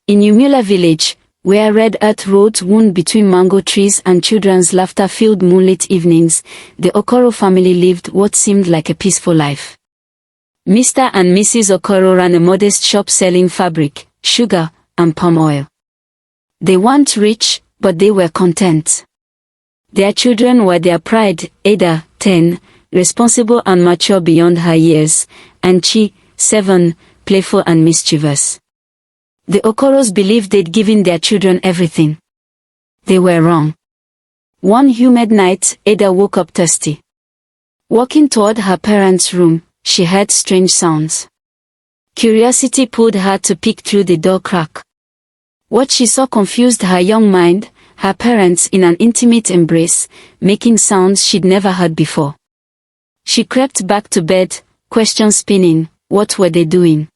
In Umula village, where red earth roads wound between mango trees and children's laughter-filled moonlit evenings, the Okoro family lived what seemed like a peaceful life. Mr. and Mrs. Okoro ran a modest shop selling fabric, sugar, and palm oil. They weren't rich, but they were content. Their children were their pride, Ada, 10, responsible and mature beyond her years, and Chi, 7, playful and mischievous. The Okoros believed they'd given their children everything. They were wrong. One humid night, Ada woke up thirsty. Walking toward her parents' room, she heard strange sounds. Curiosity pulled her to peek through the door crack. What she saw confused her young mind, her parents in an intimate embrace, making sounds she'd never heard before. She crept back to bed, questions spinning. What were they doing?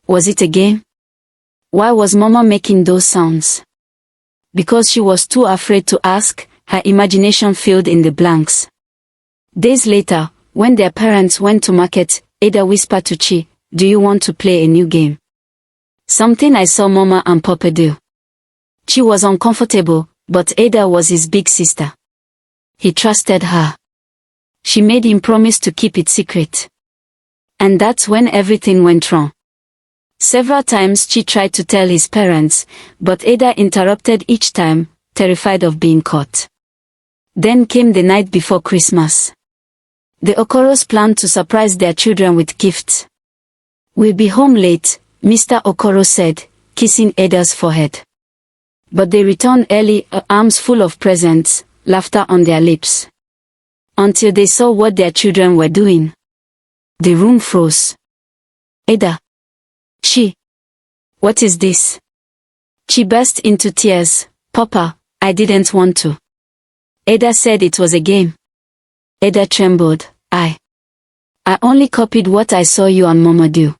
Was it a game? Why was Mama making those sounds? Because she was too afraid to ask, her imagination filled in the blanks. Days later, when their parents went to market, Ada whispered to Chi, "Do you want to play a new game? Something I saw Mama and Papa do." Chi was uncomfortable, but Ada was his big sister. He trusted her. She made him promise to keep it secret. And that's when everything went wrong. Several times Chi tried to tell his parents, but Ada interrupted each time, terrified of being caught. Then came the night before Christmas. The Okoros planned to surprise their children with gifts. "We'll be home late," Mr. Okoro said, kissing Ada's forehead. But they returned early, arms full of presents, laughter on their lips. Until they saw what their children were doing. The room froze. "Ada. Chi. What is this?" Chi burst into tears. "Papa, I didn't want to." Ada said it was a game. Ada trembled. I only copied what I saw you and Mama do."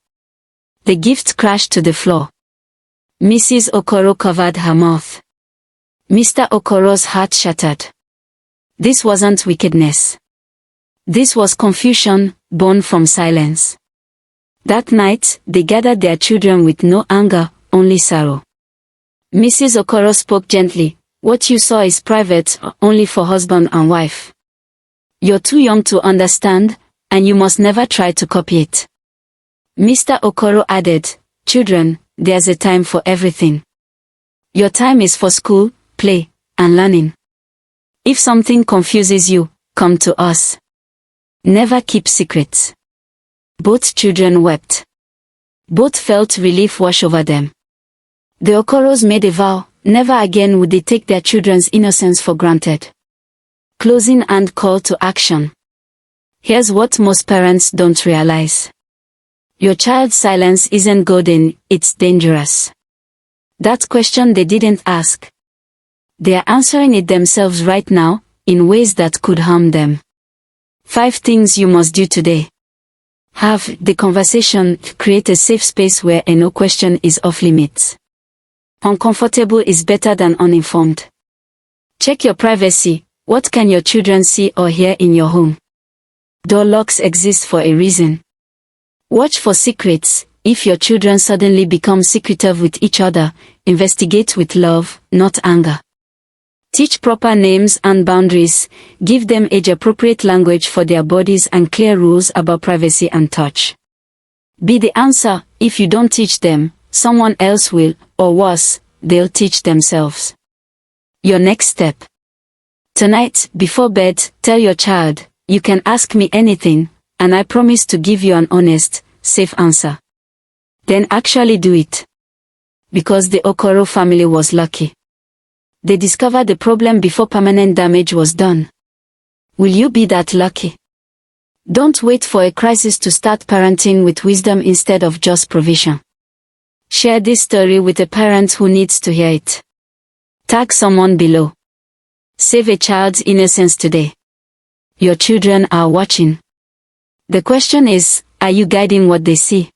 The gift crashed to the floor. Mrs. Okoro covered her mouth. Mr. Okoro's heart shattered. This wasn't wickedness. This was confusion, born from silence. That night, they gathered their children with no anger, only sorrow. Mrs. Okoro spoke gently, "What you saw is private, only for husband and wife. You're too young to understand, and you must never try to copy it." Mr. Okoro added, "Children, there's a time for everything. Your time is for school, play, and learning. If something confuses you, come to us. Never keep secrets." Both children wept. Both felt relief wash over them. The Okoros made a vow, never again would they take their children's innocence for granted. Closing and call to action. Here's what most parents don't realize. Your child's silence isn't golden, it's dangerous. That question they didn't ask. They are answering it themselves right now, in ways that could harm them. 5 things you must do today. Have the conversation, create a safe space where a no question is off limits. Uncomfortable is better than uninformed. Check your privacy. What can your children see or hear in your home? Door locks exist for a reason. Watch for secrets. If your children suddenly become secretive with each other, investigate with love, not anger. Teach proper names and boundaries. Give them age-appropriate language for their bodies and clear rules about privacy and touch. Be the answer. If you don't teach them, someone else will, or worse, they'll teach themselves. Your next step. Tonight, before bed, tell your child, "You can ask me anything, and I promise to give you an honest, safe answer." Then actually do it. Because the Okoro family was lucky. They discovered the problem before permanent damage was done. Will you be that lucky? Don't wait for a crisis to start parenting with wisdom instead of just provision. Share this story with a parent who needs to hear it. Tag someone below. Save a child's innocence today. Your children are watching. The question is, are you guiding what they see?